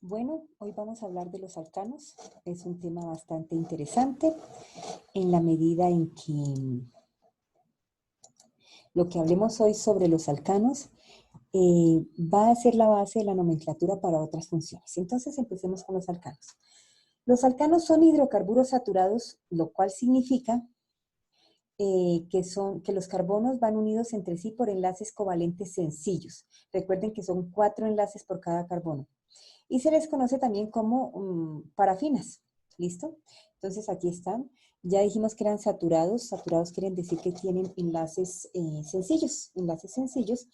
Bueno, hoy vamos a hablar de los alcanos. Es un tema bastante interesante en la medida en que lo que hablemos hoy sobre los alcanos va a ser la base de la nomenclatura para otras funciones. Entonces empecemos con los alcanos. Los alcanos son hidrocarburos saturados, lo cual significa que los carbonos van unidos entre sí por enlaces covalentes sencillos. Recuerden que son 4 enlaces por cada carbono. Y se les conoce también como parafinas. ¿Listo? Entonces aquí están. Ya dijimos que eran saturados. Saturados quieren decir que tienen enlaces sencillos. Enlaces sencillos.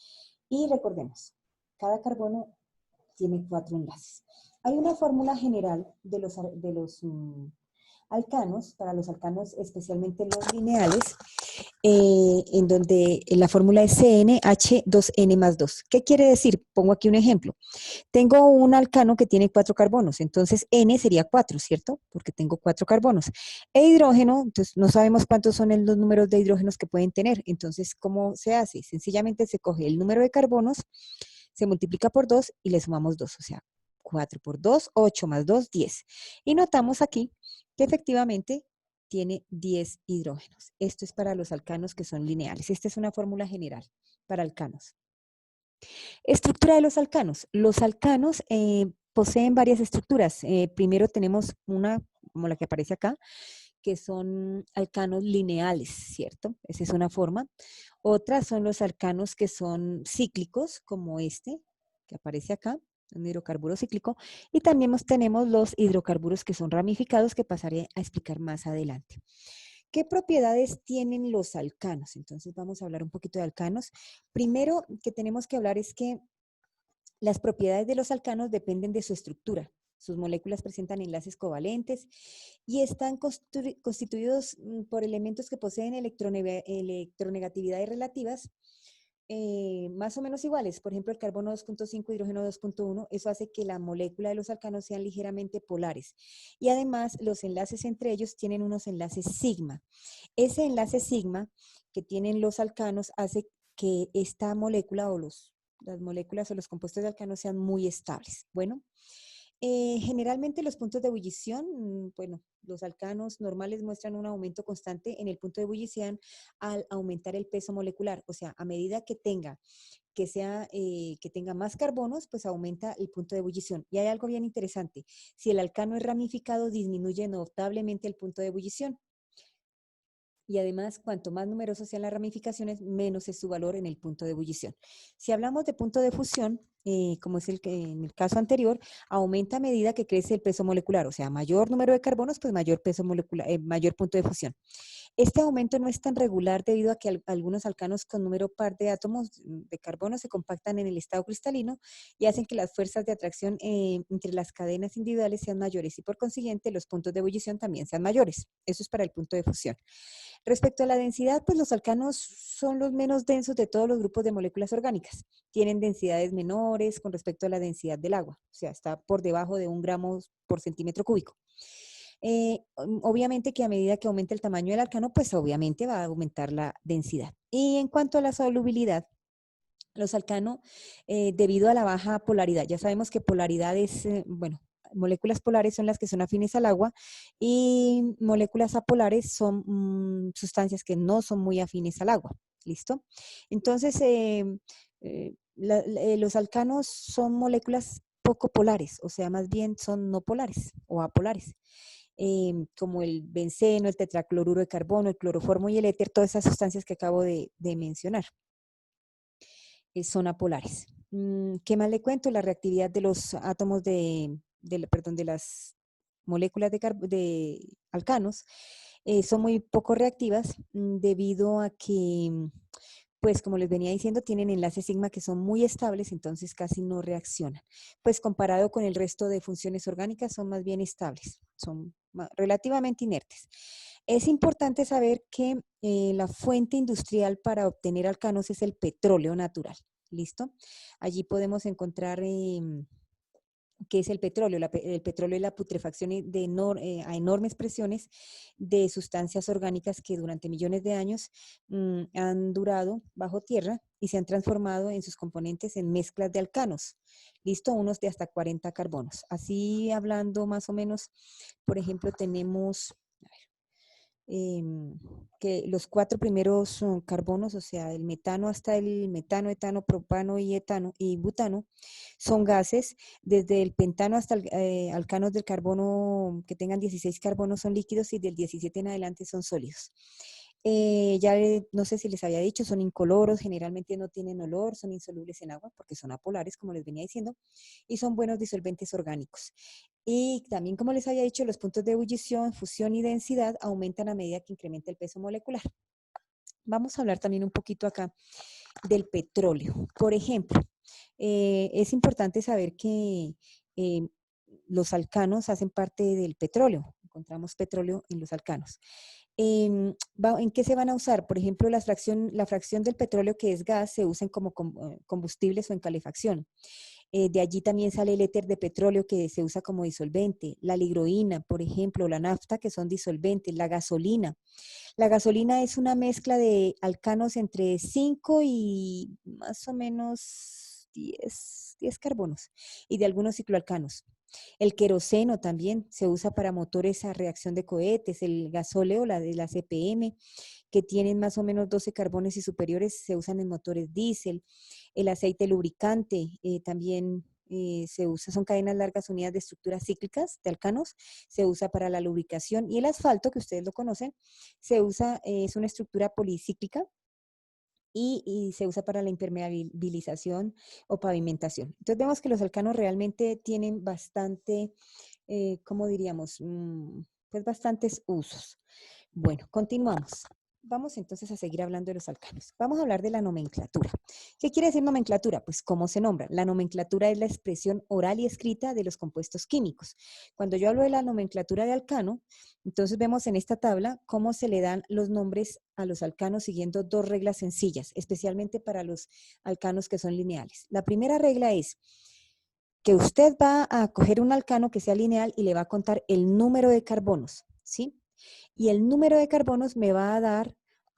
Y recordemos, cada carbono tiene 4 enlaces. Hay una fórmula general de los alcanos, para los alcanos especialmente los lineales, en donde la fórmula es CnH2n más 2. ¿Qué quiere decir? Pongo aquí un ejemplo. Tengo un alcano que tiene 4 carbonos, entonces N sería 4, ¿cierto? Porque tengo 4 carbonos. E hidrógeno, entonces no sabemos cuántos son los números de hidrógenos que pueden tener. Entonces, ¿cómo se hace? Sencillamente se coge el número de carbonos, se multiplica por 2 y le sumamos 2, o sea, 4 por 2, 8 más 2, 10. Y notamos aquí que efectivamente tiene 10 hidrógenos. Esto es para los alcanos que son lineales. Esta es una fórmula general para alcanos. Estructura de los alcanos. Los alcanos poseen varias estructuras. Primero tenemos una, como la que aparece acá, que son alcanos lineales, ¿cierto? Esa es una forma. Otras son los alcanos que son cíclicos, como este, que aparece acá, un hidrocarburo cíclico. Y también tenemos los hidrocarburos que son ramificados, que pasaré a explicar más adelante. ¿Qué propiedades tienen los alcanos? Entonces vamos a hablar un poquito de alcanos. Primero que tenemos que hablar es que las propiedades de los alcanos dependen de su estructura. Sus moléculas presentan enlaces covalentes y están constituidos por elementos que poseen electronegatividades relativas más o menos iguales. Por ejemplo, el carbono 2.5, hidrógeno 2.1, eso hace que la molécula de los alcanos sean ligeramente polares. Y además, los enlaces entre ellos tienen unos enlaces sigma. Ese enlace sigma que tienen los alcanos hace que esta molécula o las moléculas o los compuestos de alcanos sean muy estables. Bueno, generalmente los puntos de ebullición, bueno, los alcanos normales muestran un aumento constante en el punto de ebullición al aumentar el peso molecular. O sea, a medida que tenga más carbonos, pues aumenta el punto de ebullición. Y hay algo bien interesante. Si el alcano es ramificado, disminuye notablemente el punto de ebullición. Y además, cuanto más numerosas sean las ramificaciones, menos es su valor en el punto de ebullición. Si hablamos de punto de fusión, como es el que en el caso anterior, aumenta a medida que crece el peso molecular, o sea, mayor número de carbonos, pues mayor peso molecular, mayor punto de fusión. Este aumento no es tan regular debido a que algunos alcanos con número par de átomos de carbono se compactan en el estado cristalino y hacen que las fuerzas de atracción entre las cadenas individuales sean mayores y por consiguiente los puntos de ebullición también sean mayores. Eso es para el punto de fusión. Respecto a la densidad, pues los alcanos son los menos densos de todos los grupos de moléculas orgánicas. Tienen densidades menores con respecto a la densidad del agua, o sea, está por debajo de 1 gramo por centímetro cúbico. Obviamente que a medida que aumenta el tamaño del alcano, pues obviamente va a aumentar la densidad. Y en cuanto a la solubilidad, los alcanos, debido a la baja polaridad, ya sabemos que polaridad es, bueno, moléculas polares son las que son afines al agua y moléculas apolares son sustancias que no son muy afines al agua. ¿Listo? Entonces, los alcanos son moléculas poco polares, o sea, más bien son no polares o apolares. Como el benceno, el tetracloruro de carbono, el cloroformo y el éter, todas esas sustancias que acabo de mencionar son apolares. ¿Qué más le cuento? La reactividad de los átomos perdón, de las moléculas de alcanos son muy poco reactivas debido a que, pues como les venía diciendo, tienen enlaces sigma que son muy estables, entonces casi no reaccionan. Pues comparado con el resto de funciones orgánicas son más bien estables, son relativamente inertes. Es importante saber que la fuente industrial para obtener alcanos es el petróleo natural. ¿Listo? Allí podemos encontrar que es el petróleo. El petróleo es la putrefacción a enormes presiones de sustancias orgánicas que durante millones de años han durado bajo tierra y se han transformado en sus componentes en mezclas de alcanos. Listo, unos de hasta 40 carbonos. Así hablando más o menos, por ejemplo, tenemos que los 4 primeros son carbonos, o sea, el metano hasta el metano, etano, propano y etano y butano, son gases. Desde el pentano hasta alcanos del carbono que tengan 16 carbonos son líquidos y del 17 en adelante son sólidos. No sé si les había dicho, son incoloros, generalmente no tienen olor, son insolubles en agua porque son apolares, como les venía diciendo, y son buenos disolventes orgánicos. Y también, como les había dicho, los puntos de ebullición, fusión y densidad aumentan a medida que incrementa el peso molecular. Vamos a hablar también un poquito acá del petróleo. Por ejemplo, es importante saber que los alcanos hacen parte del petróleo. Encontramos petróleo en los alcanos. ¿En qué se van a usar? Por ejemplo, la fracción del petróleo que es gas se usa como combustibles o en calefacción. De allí también sale el éter de petróleo que se usa como disolvente, la ligroína, por ejemplo, la nafta, que son disolventes, la gasolina. La gasolina es una mezcla de alcanos entre 5 y más o menos 10 carbonos y de algunos cicloalcanos. El queroseno también se usa para motores a reacción de cohetes, el gasóleo, la de la CPM, que tienen más o menos 12 carbones y superiores, se usan en motores diésel. El aceite lubricante también se usa, son cadenas largas unidas de estructuras cíclicas de alcanos, se usa para la lubricación. Y el asfalto, que ustedes lo conocen, se usa, es una estructura policíclica y se usa para la impermeabilización o pavimentación. Entonces vemos que los alcanos realmente tienen bastante, ¿cómo diríamos? Pues bastantes usos. Bueno, continuamos. Vamos entonces a seguir hablando de los alcanos. Vamos a hablar de la nomenclatura. ¿Qué quiere decir nomenclatura? Pues cómo se nombra. La nomenclatura es la expresión oral y escrita de los compuestos químicos. Cuando yo hablo de la nomenclatura de alcano, entonces vemos en esta tabla cómo se le dan los nombres a los alcanos siguiendo 2 reglas sencillas, especialmente para los alcanos que son lineales. La primera regla es que usted va a coger un alcano que sea lineal y le va a contar el número de carbonos, ¿sí? Y el número de carbonos me va a dar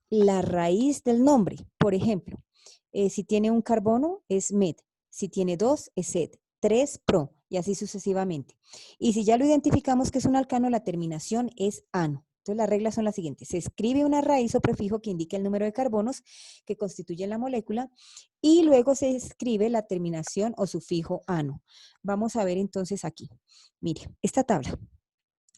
la raíz del nombre. Por ejemplo, si tiene un carbono es med, si tiene 2 es ed, 3 pro y así sucesivamente. Y si ya lo identificamos que es un alcano, la terminación es ano. Entonces las reglas son las siguientes. Se escribe una raíz o prefijo que indique el número de carbonos que constituyen la molécula y luego se escribe la terminación o sufijo ano. Vamos a ver entonces aquí. Mire, esta tabla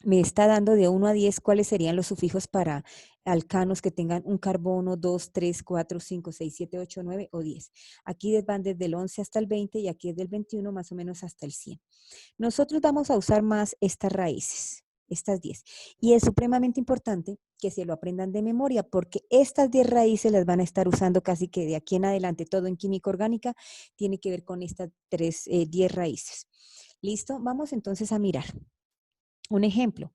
me está dando de 1 a 10 cuáles serían los sufijos para alcanos que tengan un carbono, 2, 3, 4, 5, 6, 7, 8, 9 o 10. Aquí van desde el 11 hasta el 20 y aquí es del 21 más o menos hasta el 100. Nosotros vamos a usar más estas raíces, estas 10. Y es supremamente importante que se lo aprendan de memoria porque estas 10 raíces las van a estar usando casi que de aquí en adelante. Todo en química orgánica tiene que ver con estas 10 raíces. ¿Listo? Vamos entonces a mirar. Un ejemplo,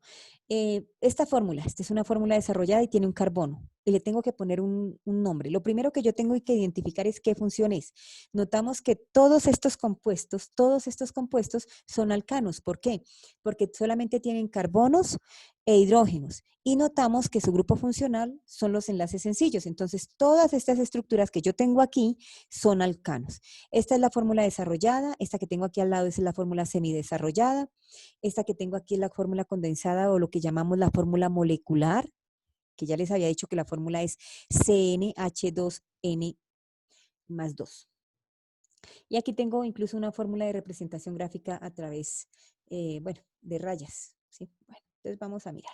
esta es una fórmula desarrollada y tiene un carbono y le tengo que poner un nombre. Lo primero que yo tengo que identificar es qué función es. Notamos que todos estos compuestos son alcanos. ¿Por qué? Porque solamente tienen carbonos e hidrógenos. Y notamos que su grupo funcional son los enlaces sencillos. Entonces, todas estas estructuras que yo tengo aquí son alcanos. Esta es la fórmula desarrollada, esta que tengo aquí al lado es la fórmula semidesarrollada. Esta que tengo aquí es la fórmula condensada o lo que llamamos la fórmula molecular, que ya les había dicho que la fórmula es CnH2n más 2. Y aquí tengo incluso una fórmula de representación gráfica a través, bueno, de rayas. ¿Sí? Bueno, entonces vamos a mirar.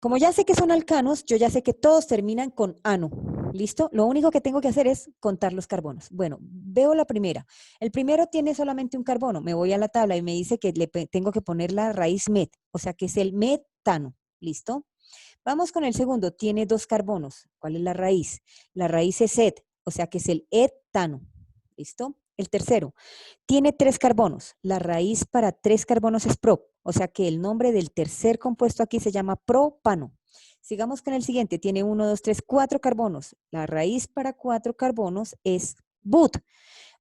Como ya sé que son alcanos, yo ya sé que todos terminan con ano. ¿Listo? Lo único que tengo que hacer es contar los carbonos. Bueno, veo la primera. El primero tiene solamente un carbono. Me voy a la tabla y me dice que tengo que poner la raíz met, o sea que es el metano. ¿Listo? Vamos con el segundo. Tiene 2 carbonos. ¿Cuál es la raíz? La raíz es et, o sea que es el etano. ¿Listo? El tercero tiene 3 carbonos. La raíz para 3 carbonos es pro, o sea que el nombre del tercer compuesto aquí se llama propano. Sigamos con el siguiente. Tiene 1, 2, 3, 4 carbonos. La raíz para 4 carbonos es but.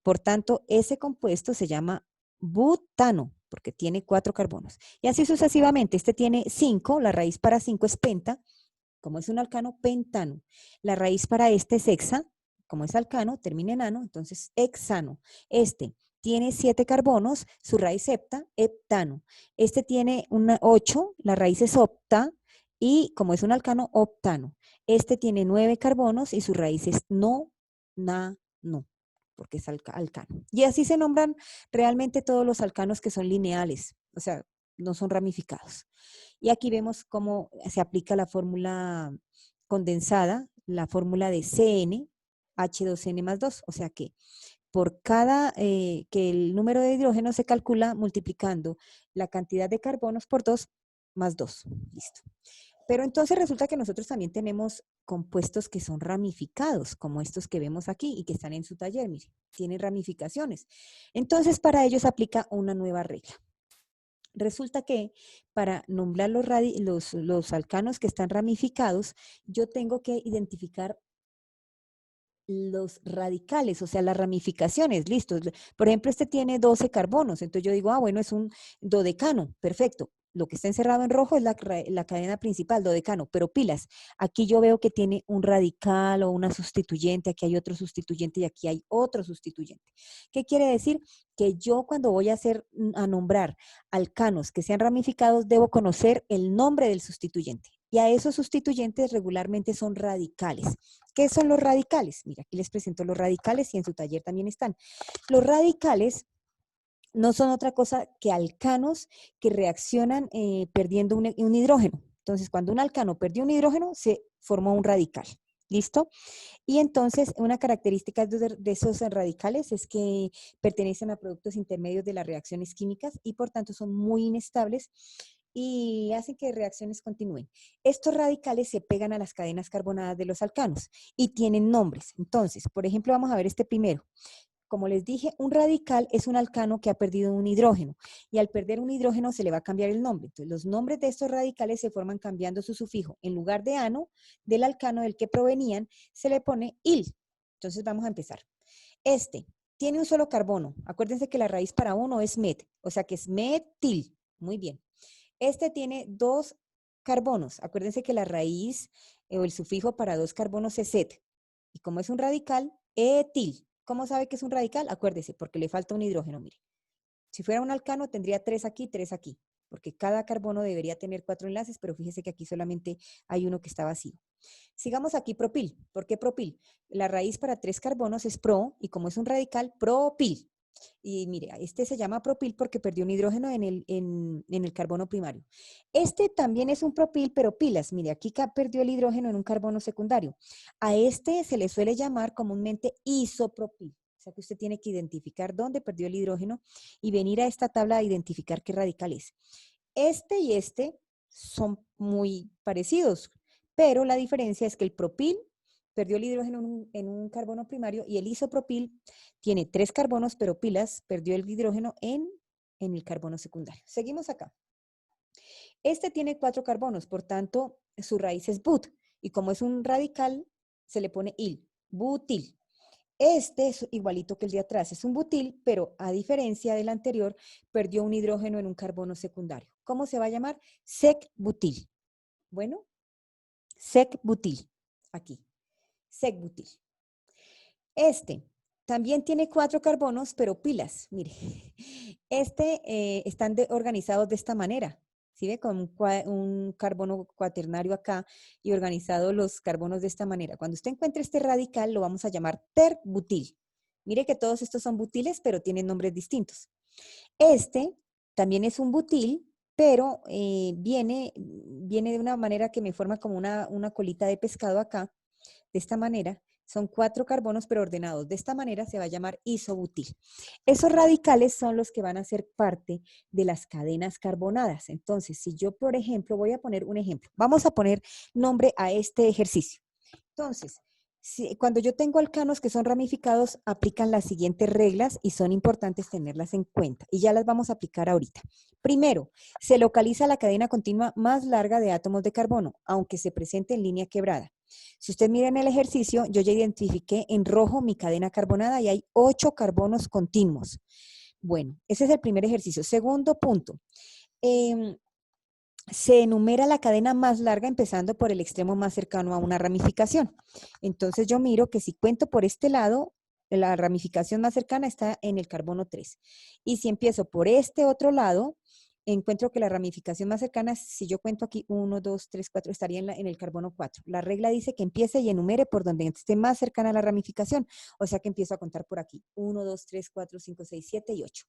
Por tanto, ese compuesto se llama butano, porque tiene 4 carbonos. Y así sucesivamente. Este tiene 5, la raíz para 5 es penta, como es un alcano, pentano. La raíz para este es hexa, como es alcano, termina en ano, entonces hexano. Este tiene 7 carbonos, su raíz septa, heptano. Este tiene 8, la raíz es octa, y como es un alcano, octano. Este tiene 9 carbonos y su raíz es no, no, porque es alcano. Y así se nombran realmente todos los alcanos que son lineales, o sea, no son ramificados. Y aquí vemos cómo se aplica la fórmula condensada, la fórmula de CN, H2N más 2, o sea que por cada, que el número de hidrógenos se calcula multiplicando la cantidad de carbonos por 2 más 2. Listo. Pero entonces resulta que nosotros también tenemos compuestos que son ramificados, como estos que vemos aquí y que están en su taller, mire, tienen ramificaciones. Entonces para ellos aplica una nueva regla. Resulta que para nombrar los alcanos que están ramificados, yo tengo que identificar los radicales, o sea, las ramificaciones, listo. Por ejemplo, este tiene 12 carbonos, entonces yo digo, bueno, es un dodecano, perfecto. Lo que está encerrado en rojo es la cadena principal, dodecano, pero pilas, aquí yo veo que tiene un radical o una sustituyente, aquí hay otro sustituyente y aquí hay otro sustituyente. ¿Qué quiere decir? Que yo cuando voy a nombrar alcanos que sean ramificados, debo conocer el nombre del sustituyente. Y a esos sustituyentes regularmente son radicales. ¿Qué son los radicales? Mira, aquí les presento los radicales y en su taller también están. Los radicales no son otra cosa que alcanos que reaccionan perdiendo un hidrógeno. Entonces, cuando un alcano perdió un hidrógeno, se formó un radical. ¿Listo? Y entonces, una característica de esos radicales es que pertenecen a productos intermedios de las reacciones químicas y por tanto son muy inestables y hacen que reacciones continúen. Estos radicales se pegan a las cadenas carbonadas de los alcanos y tienen nombres. Entonces, por ejemplo, vamos a ver este primero. Como les dije, un radical es un alcano que ha perdido un hidrógeno y al perder un hidrógeno se le va a cambiar el nombre. Entonces, los nombres de estos radicales se forman cambiando su sufijo. En lugar de ano, del alcano del que provenían, se le pone il. Entonces, vamos a empezar. Este tiene un solo carbono. Acuérdense que la raíz para uno es met, o sea que es metil. Muy bien. Este tiene 2 carbonos. Acuérdense que la raíz o el sufijo para 2 carbonos es et. Y como es un radical, etil. ¿Cómo sabe que es un radical? Acuérdese, porque le falta un hidrógeno, mire. Si fuera un alcano, tendría 3 aquí, porque cada carbono debería tener 4 enlaces, pero fíjese que aquí solamente hay uno que está vacío. Sigamos aquí propil. ¿Por qué propil? La raíz para 3 carbonos es pro, y como es un radical, propil. Y mire, este se llama propil porque perdió un hidrógeno en el carbono primario. Este también es un propil, pero pilas. Mire, aquí perdió el hidrógeno en un carbono secundario. A este se le suele llamar comúnmente isopropil. O sea que usted tiene que identificar dónde perdió el hidrógeno y venir a esta tabla a identificar qué radical es. Este y este son muy parecidos, pero la diferencia es que el propil perdió el hidrógeno en un carbono primario y el isopropil tiene 3 carbonos, pero pilas perdió el hidrógeno en el carbono secundario. Seguimos acá. Este tiene 4 carbonos, por tanto, su raíz es but. Y como es un radical, se le pone il, butil. Este es igualito que el de atrás, es un butil, pero a diferencia del anterior, perdió un hidrógeno en un carbono secundario. ¿Cómo se va a llamar? Sec-butil. Bueno, sec-butil, aquí, sec-butil. Este también tiene 4 carbonos, pero pilas, mire. Están organizados de esta manera. ¿Sí ve? Con un carbono cuaternario acá y organizados los carbonos de esta manera. Cuando usted encuentre este radical, lo vamos a llamar terbutil. Mire que todos estos son butiles, pero tienen nombres distintos. Este también es un butil, pero viene de una manera que me forma como una colita de pescado acá. De esta manera, son 4 carbonos pero ordenados. De esta manera se va a llamar isobutil. Esos radicales son los que van a ser parte de las cadenas carbonadas. Entonces, si yo, por ejemplo, voy a poner un ejemplo. Vamos a poner nombre a este ejercicio. Entonces, cuando yo tengo alcanos que son ramificados, aplican las siguientes reglas y son importantes tenerlas en cuenta. Y ya las vamos a aplicar ahorita. Primero, se localiza la cadena continua más larga de átomos de carbono, aunque se presente en línea quebrada. Si usted mira en el ejercicio, yo ya identifiqué en rojo mi cadena carbonada y hay 8 carbonos continuos. Bueno, ese es el primer ejercicio. Segundo punto. Se enumera la cadena más larga empezando por el extremo más cercano a una ramificación. Entonces yo miro que si cuento por este lado, la ramificación más cercana está en el carbono 3. Y si empiezo por este otro lado, encuentro que la ramificación más cercana, si yo cuento aquí 1, 2, 3, 4, estaría en el carbono 4. La regla dice que empiece y enumere por donde esté más cercana a la ramificación. O sea que empiezo a contar por aquí. 1, 2, 3, 4, 5, 6, 7 y 8.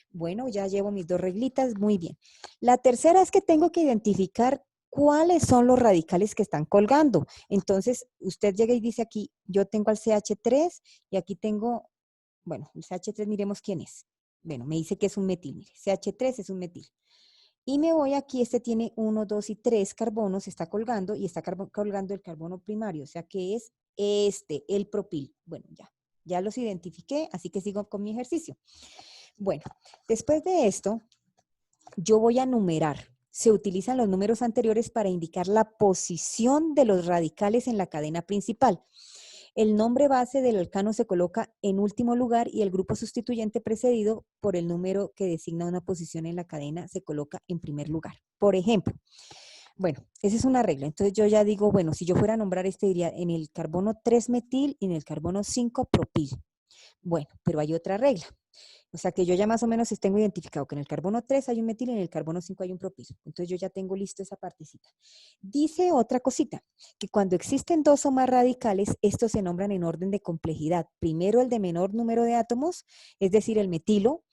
Bueno, ya llevo mis dos reglitas, muy bien. La tercera es que tengo que identificar cuáles son los radicales que están colgando. Entonces, usted llega y dice aquí, yo tengo al CH3 y aquí tengo, bueno, el CH3 miremos quién es. Bueno, me dice que es un metil, mire, CH3 es un metil. Y me voy aquí, este tiene 1, 2 y 3 carbonos, está colgando y está colgando el carbono primario, o sea que es este, el propil. Bueno, ya los identifiqué, así que sigo con mi ejercicio. Bueno, después de esto, yo voy a numerar. Se utilizan los números anteriores para indicar la posición de los radicales en la cadena principal. El nombre base del alcano se coloca en último lugar y el grupo sustituyente precedido por el número que designa una posición en la cadena se coloca en primer lugar. Por ejemplo, bueno, esa es una regla. Entonces yo ya digo, bueno, si yo fuera a nombrar este, diría en el carbono 3 metil y en el carbono 5 propil. Bueno, pero hay otra regla. O sea que yo ya más o menos tengo identificado que en el carbono 3 hay un metil y en el carbono 5 hay un propil. Entonces yo ya tengo listo esa partecita. Dice otra cosita, que cuando existen dos o más radicales, estos se nombran en orden de complejidad. Primero el de menor número de átomos, es decir, el metilo,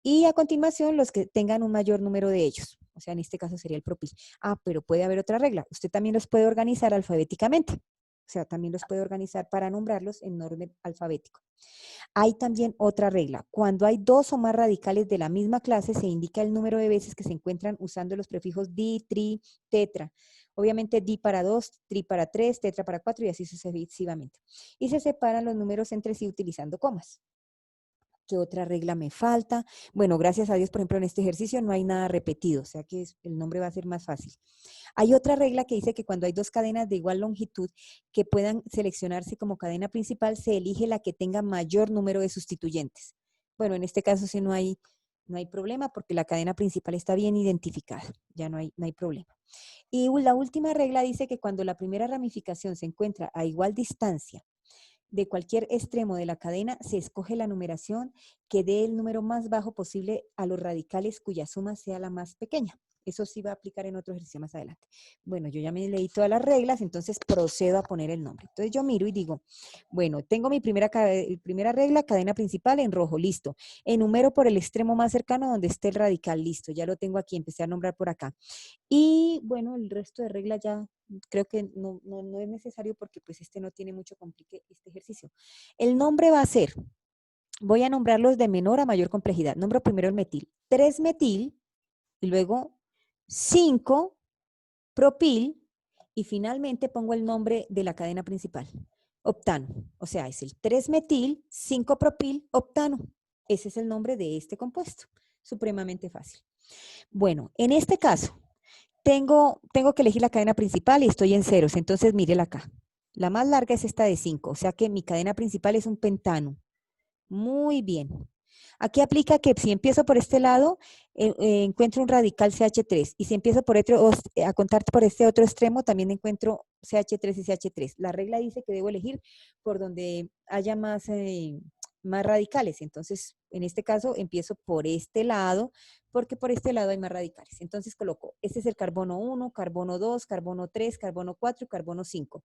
y a continuación los que tengan un mayor número de ellos. O sea, en este caso sería el propil. Ah, pero puede haber otra regla. Usted también los puede organizar alfabéticamente. O sea, también los puede organizar para nombrarlos en orden alfabético. Hay también otra regla. Cuando hay dos o más radicales de la misma clase, se indica el número de veces que se encuentran usando los prefijos di, tri, tetra. Obviamente di para 2, tri para 3, tetra para 4 y así sucesivamente. Y se separan los números entre sí utilizando comas. ¿Qué otra regla me falta? Bueno, gracias a Dios, por ejemplo, en este ejercicio no hay nada repetido, o sea que el nombre va a ser más fácil. Hay otra regla que dice que cuando hay dos cadenas de igual longitud que puedan seleccionarse como cadena principal, se elige la que tenga mayor número de sustituyentes. Bueno, en este caso sí no hay problema porque la cadena principal está bien identificada, ya no hay problema. Y la última regla dice que cuando la primera ramificación se encuentra a igual distancia de cualquier extremo de la cadena, se escoge la numeración que dé el número más bajo posible a los radicales cuya suma sea la más pequeña. Eso sí va a aplicar en otro ejercicio más adelante. Bueno, yo ya me leí todas las reglas, entonces procedo a poner el nombre. Entonces yo miro y digo, bueno, tengo mi primera regla, cadena principal en rojo, listo. Enumero por el extremo más cercano donde esté el radical, listo. Ya lo tengo aquí, empecé a nombrar por acá. Y bueno, el resto de reglas ya creo que no es necesario porque pues este no tiene mucho complique este ejercicio. El nombre va a ser, voy a nombrarlos de menor a mayor complejidad. Nombro primero el metil. 3 metil y luego 5 propil y finalmente pongo el nombre de la cadena principal. Octano. O sea, es el 3 metil, 5 propil, octano. Ese es el nombre de este compuesto. Supremamente fácil. Bueno, en este caso, tengo que elegir la cadena principal y estoy en ceros, entonces mírela acá. La más larga es esta de 5, o sea que mi cadena principal es un pentano. Muy bien. Aquí aplica que si empiezo por este lado, encuentro un radical CH3 y si empiezo a contar por este otro extremo, también encuentro CH3 y CH3. La regla dice que debo elegir por donde haya más radicales. Entonces, en este caso, empiezo por este lado, porque por este lado hay más radicales. Entonces coloco, este es el carbono 1, carbono 2, carbono 3, carbono 4 y carbono 5.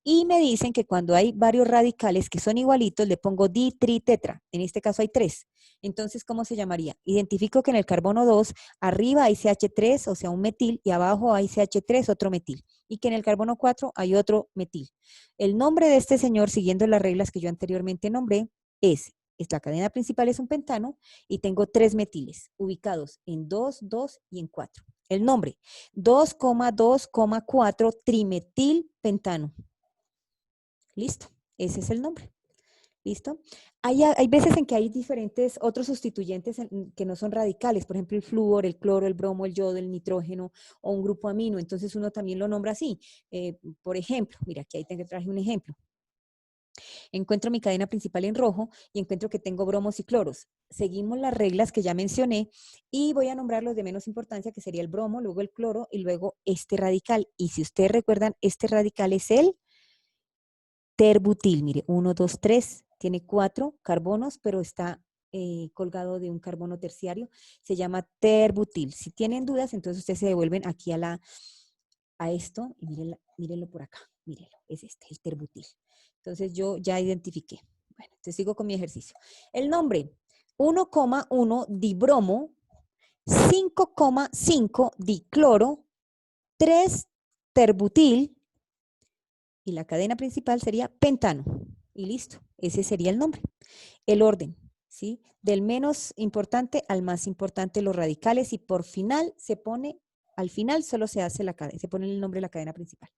Y me dicen que cuando hay varios radicales que son igualitos, le pongo di, tri, tetra. En este caso hay 3. Entonces, ¿cómo se llamaría? Identifico que en el carbono 2, arriba hay CH3, o sea, un metil, y abajo hay CH3, otro metil. Y que en el carbono 4 hay otro metil. El nombre de este señor, siguiendo las reglas que yo anteriormente nombré, es la cadena principal es un pentano y tengo 3 metiles ubicados en 2, 2 y en 4. El nombre, 2,2,4 trimetil pentano. Listo, ese es el nombre. ¿Listo? Hay veces en que hay diferentes otros sustituyentes que no son radicales, por ejemplo el flúor, el cloro, el bromo, el yodo, el nitrógeno o un grupo amino, entonces uno también lo nombra así. Por ejemplo, mira, aquí ahí traje un ejemplo. Encuentro mi cadena principal en rojo y encuentro que tengo bromos y cloros. Seguimos las reglas que ya mencioné y voy a nombrar los de menos importancia, que sería el bromo, luego el cloro y luego este radical. Y si ustedes recuerdan, este radical es el terbutil. Mire, 1, 2, 3, tiene 4 carbonos, pero está colgado de un carbono terciario. Se llama terbutil. Si tienen dudas, entonces ustedes se devuelven aquí a esto y mírenlo por acá. Mírenlo, es este, el terbutil. Entonces yo ya identifiqué. Bueno, entonces sigo con mi ejercicio. El nombre, 1,1 dibromo, 5,5 dicloro, 3 terbutil y la cadena principal sería pentano. Y listo, ese sería el nombre. El orden, ¿sí? Del menos importante al más importante los radicales y por final se pone, al final solo se hace la cadena, se pone el nombre de la cadena principal.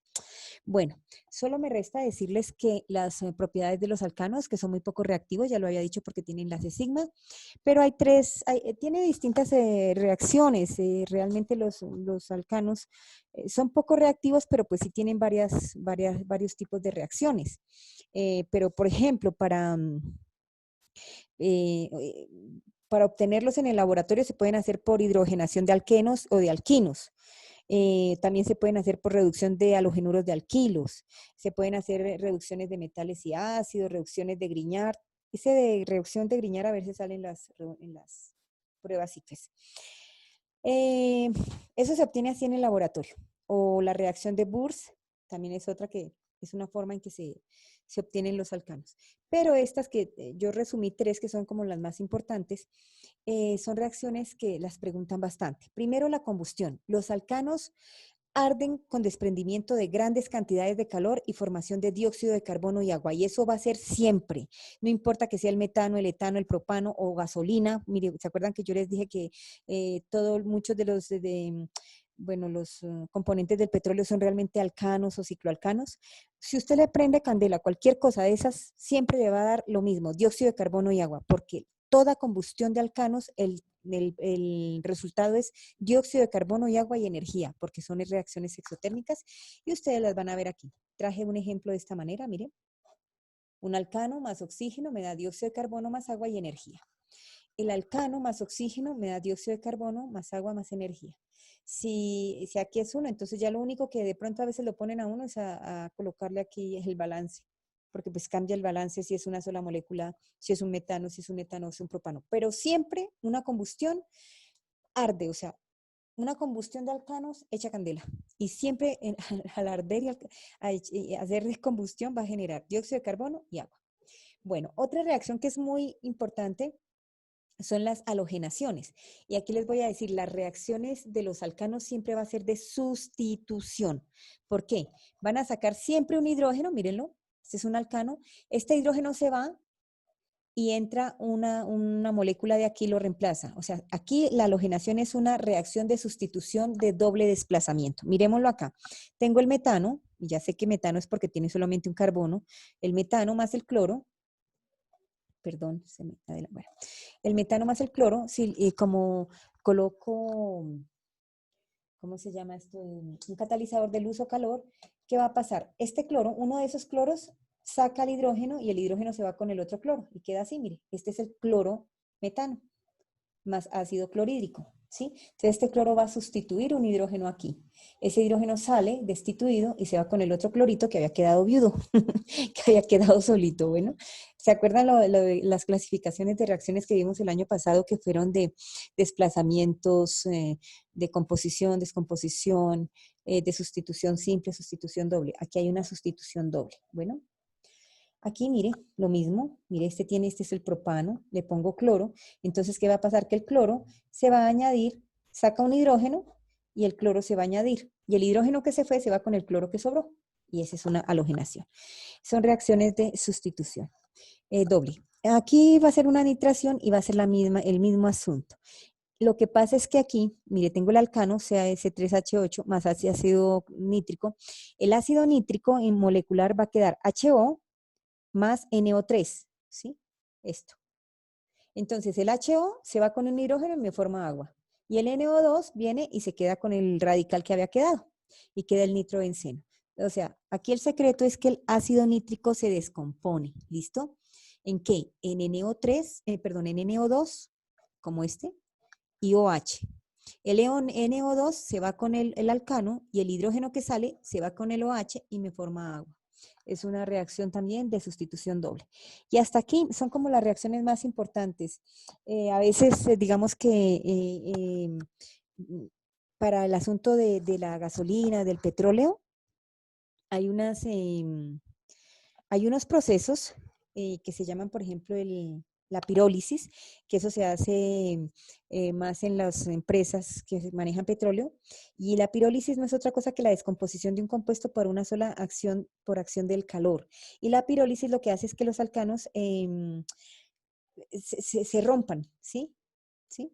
Bueno, solo me resta decirles que las propiedades de los alcanos, que son muy poco reactivos, ya lo había dicho porque tienen enlace sigma, pero tiene distintas reacciones. Realmente los alcanos son poco reactivos, pero pues sí tienen varios tipos de reacciones. Pero, por ejemplo, eh, eh, para obtenerlos en el laboratorio se pueden hacer por hidrogenación de alquenos o de alquinos. También se pueden hacer por reducción de halogenuros de alquilos. Se pueden hacer reducciones de metales y ácidos, reducciones de Grignard. Ese de reducción de Grignard a ver si sale en las pruebas IFES. Eso se obtiene así en el laboratorio. O la reacción de Burs, también es otra que es una forma en que se obtienen los alcanos. Pero estas que yo resumí tres que son como las más importantes, son reacciones que las preguntan bastante. Primero, la combustión. Los alcanos arden con desprendimiento de grandes cantidades de calor y formación de dióxido de carbono y agua. Y eso va a ser siempre. No importa que sea el metano, el etano, el propano o gasolina. Mire, ¿se acuerdan que yo les dije que muchos de los bueno, los componentes del petróleo son realmente alcanos o cicloalcanos? Si usted le prende candela, cualquier cosa de esas, siempre le va a dar lo mismo, dióxido de carbono y agua, porque toda combustión de alcanos, el resultado es dióxido de carbono y agua y energía, porque son reacciones exotérmicas y ustedes las van a ver aquí. Traje un ejemplo de esta manera, miren. Un alcano más oxígeno me da dióxido de carbono más agua y energía. El alcano más oxígeno me da dióxido de carbono más agua más energía. Si aquí es uno, entonces ya lo único que de pronto a veces lo ponen a uno es a colocarle aquí el balance, porque pues cambia el balance si es una sola molécula, si es un metano, si es un etano, si es un propano. Pero siempre una combustión arde, o sea, una combustión de alcanos echa candela. Y siempre al arder y hacer combustión va a generar dióxido de carbono y agua. Bueno, otra reacción que es muy importante son las halogenaciones. Y aquí les voy a decir, las reacciones de los alcanos siempre va a ser de sustitución. ¿Por qué? Van a sacar siempre un hidrógeno, mírenlo, este es un alcano, este hidrógeno se va y entra una molécula de aquí y lo reemplaza. O sea, aquí la halogenación es una reacción de sustitución de doble desplazamiento. Miremoslo acá. Tengo el metano, y ya sé que metano es porque tiene solamente un carbono, el metano más el cloro, perdón, bueno, el metano más el cloro, si, como coloco, ¿cómo se llama esto? Un catalizador de luz o calor, ¿qué va a pasar? Este cloro, uno de esos cloros saca el hidrógeno y el hidrógeno se va con el otro cloro y queda así, mire, este es el cloro metano más ácido clorhídrico, ¿sí? Entonces este cloro va a sustituir un hidrógeno aquí. Ese hidrógeno sale destituido y se va con el otro clorito que había quedado viudo, que había quedado solito, bueno. ¿Se acuerdan lo de las clasificaciones de reacciones que vimos el año pasado que fueron de desplazamientos, de composición, descomposición, de sustitución simple, sustitución doble? Aquí hay una sustitución doble, bueno. Aquí, mire, lo mismo, mire, este es el propano, le pongo cloro, entonces, ¿qué va a pasar? Que el cloro se va a añadir, saca un hidrógeno y el cloro se va a añadir, y el hidrógeno que se fue se va con el cloro que sobró, y esa es una halogenación. Son reacciones de sustitución doble. Aquí va a ser una nitración y va a ser el mismo asunto. Lo que pasa es que aquí, mire, tengo el alcano, CaS3H8, más ácido nítrico. El ácido nítrico en molecular va a quedar HO más NO3, ¿sí? Esto. Entonces el HO se va con un hidrógeno y me forma agua. Y el NO2 viene y se queda con el radical que había quedado. Y queda el nitrobenceno. O sea, aquí el secreto es que el ácido nítrico se descompone, ¿listo? ¿En qué? En NO3, perdón, en NO2, como este, y OH. El NO2 se va con el alcano y el hidrógeno que sale se va con el OH y me forma agua. Es una reacción también de sustitución doble. Y hasta aquí son como las reacciones más importantes. A veces, digamos que para el asunto de la gasolina, del petróleo, hay hay unos procesos que se llaman, por ejemplo, la pirólisis, que eso se hace más en las empresas que manejan petróleo. Y la pirólisis no es otra cosa que la descomposición de un compuesto por una sola acción, por acción del calor. Y la pirólisis lo que hace es que los alcanos se rompan, ¿sí? ¿Sí?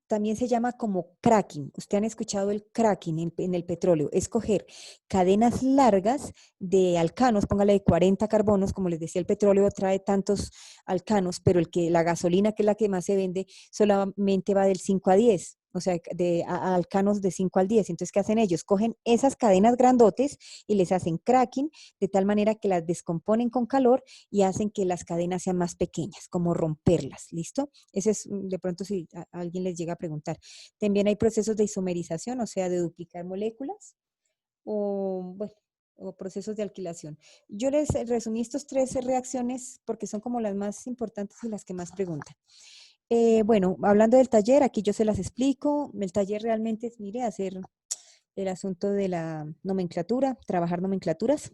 También se llama como cracking. Usted han escuchado el cracking en el petróleo. Es coger cadenas largas de alcanos, póngale de 40 carbonos, como les decía, el petróleo trae tantos alcanos, pero la gasolina, que es la que más se vende, solamente va del 5 a 10. O sea, a alcanos de 5 al 10. Entonces, ¿qué hacen ellos? Cogen esas cadenas grandotes y les hacen cracking de tal manera que las descomponen con calor y hacen que las cadenas sean más pequeñas, como romperlas. ¿Listo? Ese es, de pronto, si a alguien les llega a preguntar. También hay procesos de isomerización, o sea, de duplicar moléculas, o, bueno, o procesos de alquilación. Yo les resumí estos tres reacciones porque son como las más importantes y las que más preguntan. Bueno, hablando del taller, aquí yo se las explico. El taller realmente es, mire, hacer el asunto de la nomenclatura, trabajar nomenclaturas.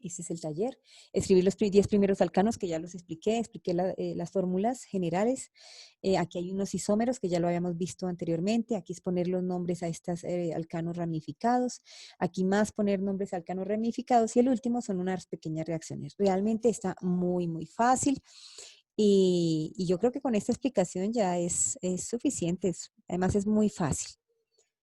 Ese es el taller. Escribir los 10 primeros alcanos, que ya los expliqué las fórmulas generales. Aquí hay unos isómeros que ya lo habíamos visto anteriormente. Aquí es poner los nombres a estos alcanos ramificados. Aquí más poner nombres a alcanos ramificados. Y el último son unas pequeñas reacciones. Realmente está muy, muy fácil. Y yo creo que con esta explicación ya es suficiente. Además es muy fácil.